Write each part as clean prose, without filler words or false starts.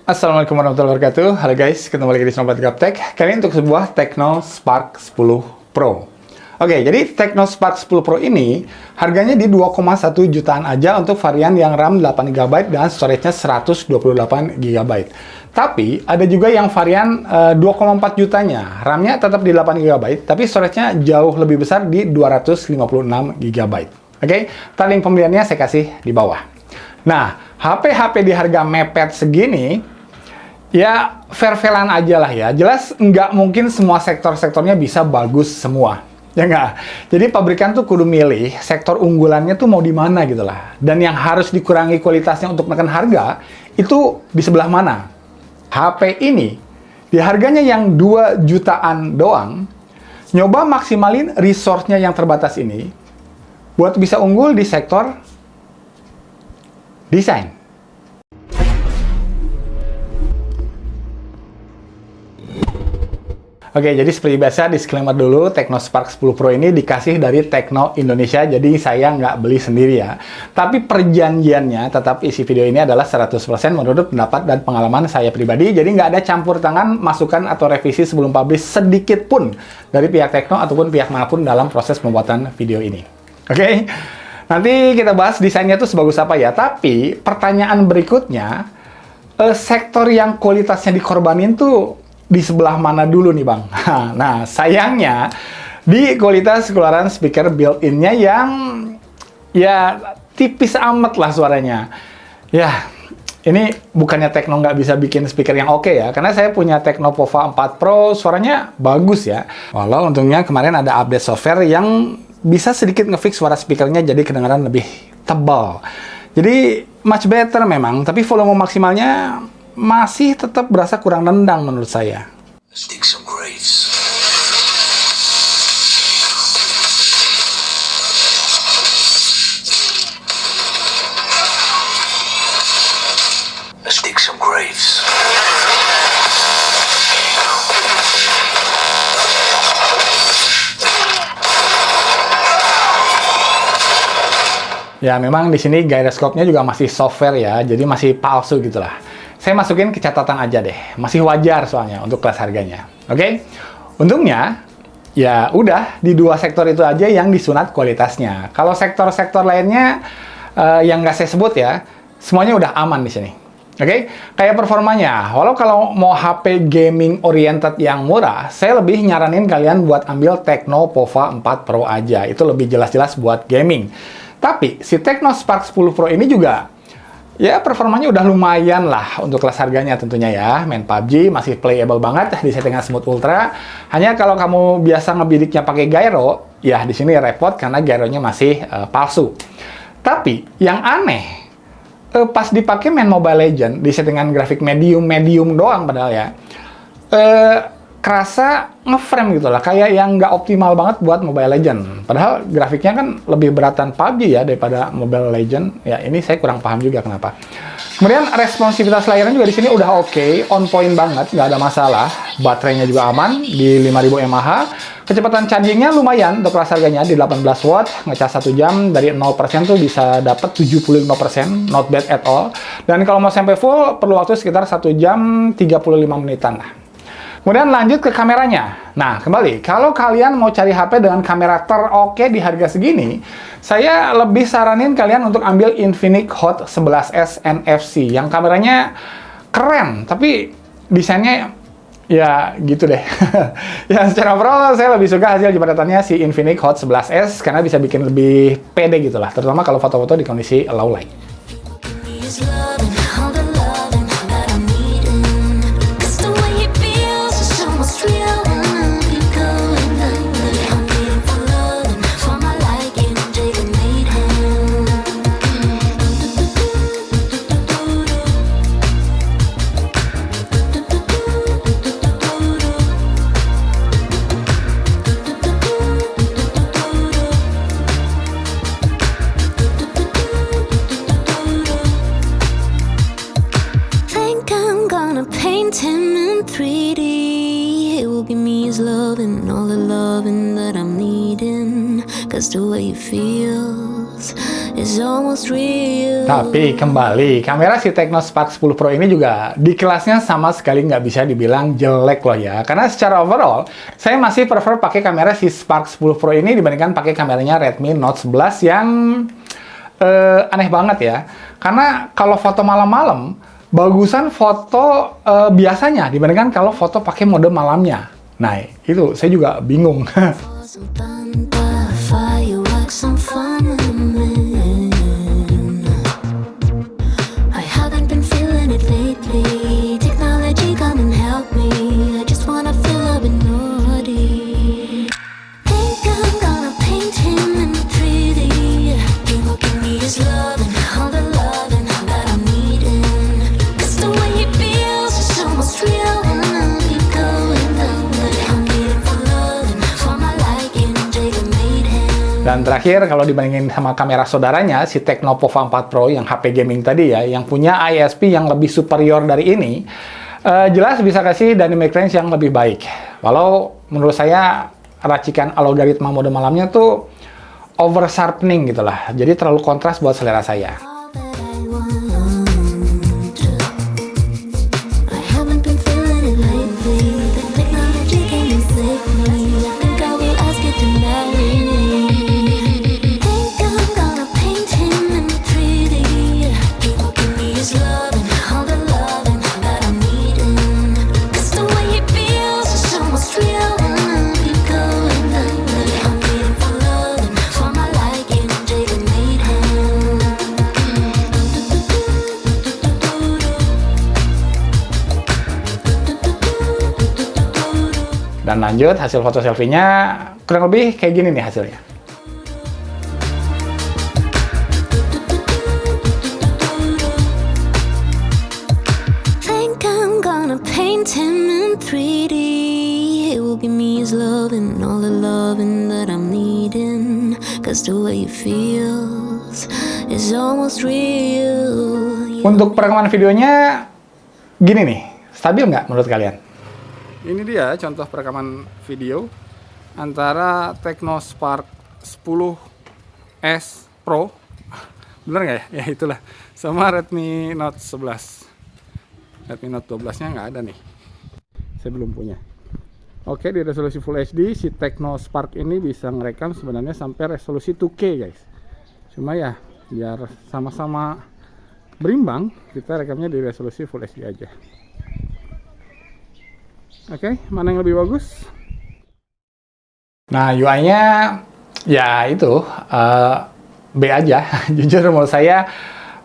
Assalamualaikum warahmatullahi wabarakatuh. Halo guys, ketemu lagi di Snowpad Gaptek. Kali ini untuk sebuah Tecno Spark 10 Pro. Oke, jadi Tecno Spark 10 Pro ini harganya di 2,1 jutaan aja untuk varian yang RAM 8GB dan storage-nya 128GB. Tapi ada juga yang varian 2,4 jutanya. RAM-nya tetap di 8GB, tapi storage-nya jauh lebih besar di 256GB. Oke, link pembeliannya saya kasih di bawah. Nah, HP-HP di harga mepet segini ya fair-fairan aja lah ya. Jelas nggak mungkin semua sektor-sektornya bisa bagus semua. Ya nggak? Jadi pabrikan tuh kudu milih sektor unggulannya tuh mau di mana gitu lah. Dan yang harus dikurangi kualitasnya untuk menekan harga, itu di sebelah mana? HP ini, di harganya yang 2 jutaan doang, nyoba maksimalin resource-nya yang terbatas ini, buat bisa unggul di sektor desain. Oke, jadi seperti biasa, disclaimer dulu, Tecno Spark 10 Pro ini dikasih dari Tecno Indonesia, jadi saya nggak beli sendiri ya. Tapi perjanjiannya, tetap isi video ini adalah 100% menurut pendapat dan pengalaman saya pribadi, jadi nggak ada campur tangan, masukan, atau revisi sebelum publish sedikit pun dari pihak Tecno ataupun pihak manapun dalam proses pembuatan video ini. Oke? Nanti kita bahas desainnya tuh sebagus apa ya, tapi pertanyaan berikutnya, sektor yang kualitasnya dikorbanin tuh di sebelah mana dulu nih Bang? Nah, sayangnya di kualitas keluaran speaker built-in-nya yang ya tipis amat lah suaranya. Ya, ini bukannya Tecno nggak bisa bikin speaker yang oke ya, karena saya punya Tecno Pova 4 Pro, suaranya bagus ya. Walau untungnya kemarin ada update software yang bisa sedikit ngefix suara speakernya jadi kedengaran lebih tebal. Jadi much better memang, tapi volume maksimalnya masih tetap berasa kurang nendang menurut saya. Let's dig some graves. Let's dig some graves. Ya memang di sini gyroscope-nya juga masih software ya, jadi masih palsu gitulah. Saya masukin ke catatan aja deh, masih wajar soalnya untuk kelas harganya. Oke? Untungnya, ya udah di dua sektor itu aja yang disunat kualitasnya. Kalau sektor-sektor lainnya yang nggak saya sebut ya, semuanya udah aman di sini. Oke? Kayak performanya, walau kalau mau HP gaming oriented yang murah, saya lebih nyaranin kalian buat ambil Tecno Pova 4 Pro aja. Itu lebih jelas-jelas buat gaming. Tapi si Tecno Spark 10 Pro ini juga ya performanya udah lumayan lah untuk kelas harganya tentunya ya. Main PUBG masih playable banget di settingan smooth ultra. Hanya kalau kamu biasa ngebidiknya pakai gyro, ya di sini repot karena gyronya masih palsu. Tapi yang aneh, pas dipakai main Mobile Legends di settingan grafik medium doang padahal ya, kerasa ngeframe gitu lah, kayak yang nggak optimal banget buat Mobile Legends. Padahal grafiknya kan lebih beratan PUBG ya daripada Mobile Legends. Ya ini saya kurang paham juga kenapa. Kemudian responsivitas layarnya juga di sini udah oke, on point banget, nggak ada masalah. Baterainya juga aman di 5000 mAh. Kecepatan chargingnya lumayan untuk kelas harganya di 18 watt, ngecas 1 jam dari 0% tuh bisa dapat 75%, not bad at all. Dan kalau mau sampai full perlu waktu sekitar 1 jam 35 menitan lah. Kemudian lanjut ke kameranya. Nah, kembali, kalau kalian mau cari HP dengan kamera teroke di harga segini, saya lebih saranin kalian untuk ambil Infinix Hot 11S NFC yang kameranya keren, tapi desainnya ya gitu deh. Ya, secara overall saya lebih suka hasil jembatannya si Infinix Hot 11S karena bisa bikin lebih pede gitu lah, terutama kalau foto-foto di kondisi low light. paint him in 3D. It will give me his love and all the loving that I'm needing. Cause the way he feels is almost real. Tapi kembali, kamera si Tecno Spark 10 Pro ini juga di kelasnya sama sekali nggak bisa dibilang jelek loh ya. Karena secara overall, saya masih prefer pakai kamera si Spark 10 Pro ini dibandingkan pakai kameranya Redmi Note 11 yang aneh banget ya. Karena kalau foto malam-malam, bagusan foto biasanya dibandingkan kalau foto pakai mode malamnya. Nah, itu saya juga bingung. Some thunder, fireworks, some fun. I haven't been feeling it lately. Technology come and help me. I just wanna feel a bit naughty. Think I'm gonna paint him in 3D. He will give me his love and all the love and all that I'm needing. 'Cause the way he feels is almost real. And I'll keep going, going. I'm needing for love and for my liking. Jacob made him. Dan terakhir, kalau dibandingin sama kamera saudaranya, si Tecno Pova 4 Pro yang HP gaming tadi ya, yang punya ISP yang lebih superior dari ini, jelas bisa kasih dynamic range yang lebih baik. Walau menurut saya racikan algoritma mode malamnya tuh over sharpening gitu lah. Jadi terlalu kontras buat selera saya. All that I want. I haven't been feeling it lately. The technology came and saved me. I think I will ask it to marry me. Think I'm gonna paint him in 3D. He will give me his love and all the love and all that I'm needing. 'Cause the way he feels is almost real. And I'll keep going, going. I'm needing for love and for my liking. Jacob made him. Dan lanjut, hasil foto selfie-nya kurang lebih kayak gini nih hasilnya. Think I'm gonna paint him in 3D. He will give me his love and all the loving that I'm needing. 'Cause the way he feels is almost real. Untuk perekaman videonya gini nih, stabil nggak menurut kalian? Ini dia contoh perekaman video antara Tecno Spark 10S Pro, bener nggak ya? Ya itulah, sama Redmi Note 11. Redmi Note 12-nya nggak ada nih, saya belum punya. Oke, di resolusi Full HD, si Tecno Spark ini bisa ngerekam sebenarnya sampai resolusi 2K guys. Cuma ya, biar sama-sama berimbang, kita rekamnya di resolusi Full HD aja. Oke, mana yang lebih bagus? Nah, UI-nya ya itu B aja. Jujur menurut saya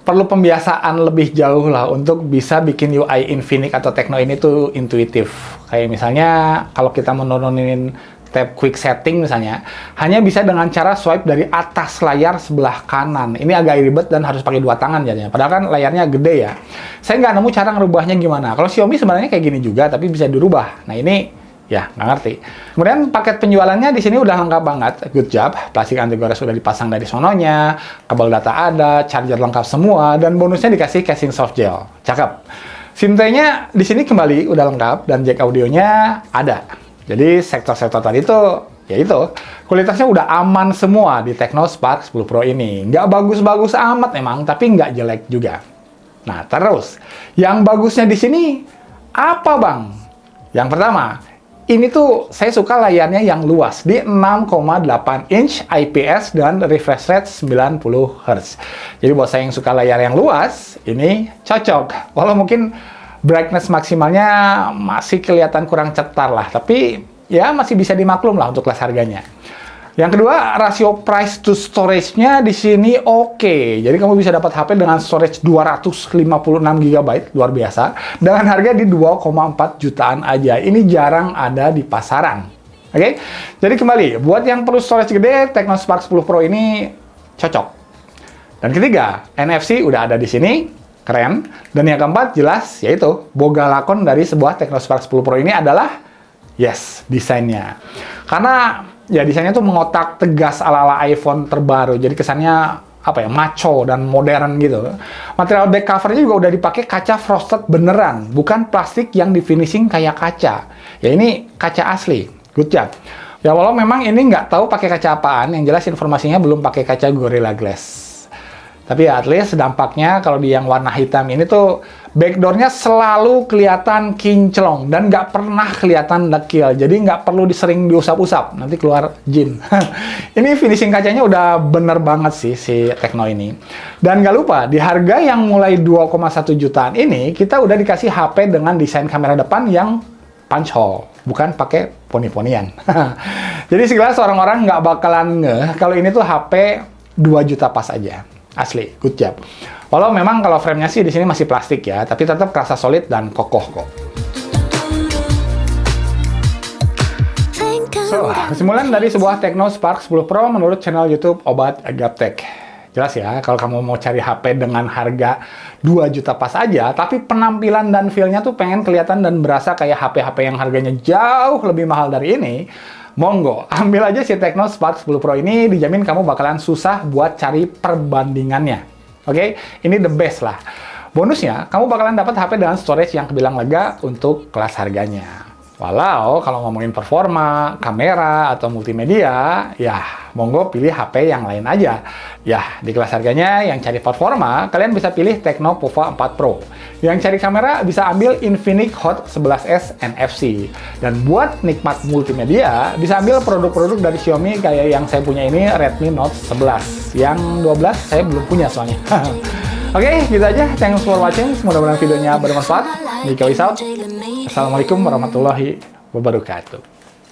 perlu pembiasaan lebih jauh lah untuk bisa bikin UI Infinix atau Tecno ini tuh intuitif. Kayak misalnya kalau kita menurunin tab quick setting misalnya, hanya bisa dengan cara swipe dari atas layar sebelah kanan. Ini agak ribet dan harus pakai dua tangan jadinya. Padahal kan layarnya gede ya. Saya nggak nemu cara ngerubahnya gimana. Kalau Xiaomi sebenarnya kayak gini juga, tapi bisa dirubah. Nah ini ya nggak ngerti. Kemudian paket penjualannya di sini udah lengkap banget. Good job. Plastik anti gores sudah dipasang dari sononya, kabel data ada, charger lengkap semua, dan bonusnya dikasih casing soft gel. Cakep. SIM tray-nya di sini kembali udah lengkap dan jack audionya ada. Jadi sektor-sektor tadi tuh, ya itu, kualitasnya udah aman semua di Tecno Spark 10 Pro ini. Nggak bagus-bagus amat emang, tapi nggak jelek juga. Nah, terus, yang bagusnya di sini, apa bang? Yang pertama, ini tuh saya suka layarnya yang luas, di 6,8 inch IPS dan refresh rate 90 Hz. Jadi buat saya yang suka layar yang luas, ini cocok. Walau mungkin brightness maksimalnya masih kelihatan kurang cetar lah, tapi ya masih bisa dimaklum lah untuk kelas harganya. Yang kedua, rasio price to storage-nya di sini oke. Jadi kamu bisa dapat HP dengan storage 256 GB, luar biasa, dengan harga di 2,4 jutaan aja. Ini jarang ada di pasaran. Oke? Jadi kembali, buat yang perlu storage gede, Tecno Spark 10 Pro ini cocok. Dan ketiga, NFC udah ada di sini. Keren. Dan yang keempat jelas yaitu boga lakon dari sebuah Tecno Spark 10 Pro ini adalah yes, desainnya. Karena ya desainnya tuh mengotak tegas ala-ala iPhone terbaru. Jadi kesannya apa ya, macho dan modern gitu. Material back covernya juga udah dipakai kaca frosted beneran, bukan plastik yang di finishing kayak kaca. Ya ini kaca asli. Good job. Ya walau memang ini nggak tahu pakai kaca apaan, yang jelas informasinya belum pakai kaca Gorilla Glass. Tapi ya at least dampaknya kalau di yang warna hitam ini tuh backdoornya selalu kelihatan kinclong dan nggak pernah kelihatan dekil. Jadi nggak perlu disering diusap-usap, nanti keluar jin. Ini finishing kacanya udah bener banget sih si Tecno ini. Dan nggak lupa, di harga yang mulai 2,1 jutaan ini, kita udah dikasih HP dengan desain kamera depan yang punch hole, bukan pakai poni-ponian. Jadi sekilas orang-orang nggak bakalan ngeh kalau ini tuh HP 2 juta pas aja. Asli, good job. Walau memang kalau frame-nya sih di sini masih plastik ya, tapi tetap kerasa solid dan kokoh kok. So, kesimpulan dari sebuah Tecno Spark 10 Pro menurut channel YouTube Obat Gaptek. Jelas ya, kalau kamu mau cari HP dengan harga 2 juta pas aja, tapi penampilan dan feel-nya tuh pengen kelihatan dan berasa kayak HP-HP yang harganya jauh lebih mahal dari ini, monggo, ambil aja si Tecno Spark 10 Pro ini, dijamin kamu bakalan susah buat cari perbandingannya. Oke, ini the best lah. Bonusnya, kamu bakalan dapat HP dengan storage yang kebilang lega untuk kelas harganya. Walau kalau ngomongin performa, kamera, atau multimedia, ya monggo pilih HP yang lain aja. Ya, di kelas harganya yang cari performa, kalian bisa pilih Tecno Pova 4 Pro. Yang cari kamera bisa ambil Infinix Hot 11S NFC. Dan buat nikmat multimedia, bisa ambil produk-produk dari Xiaomi kayak yang saya punya ini, Redmi Note 11. Yang 12 saya belum punya soalnya. Oke, gitu aja. Thanks for watching. Mudah-mudahan videonya bermanfaat. Nico is out. Assalamualaikum warahmatullahi wabarakatuh.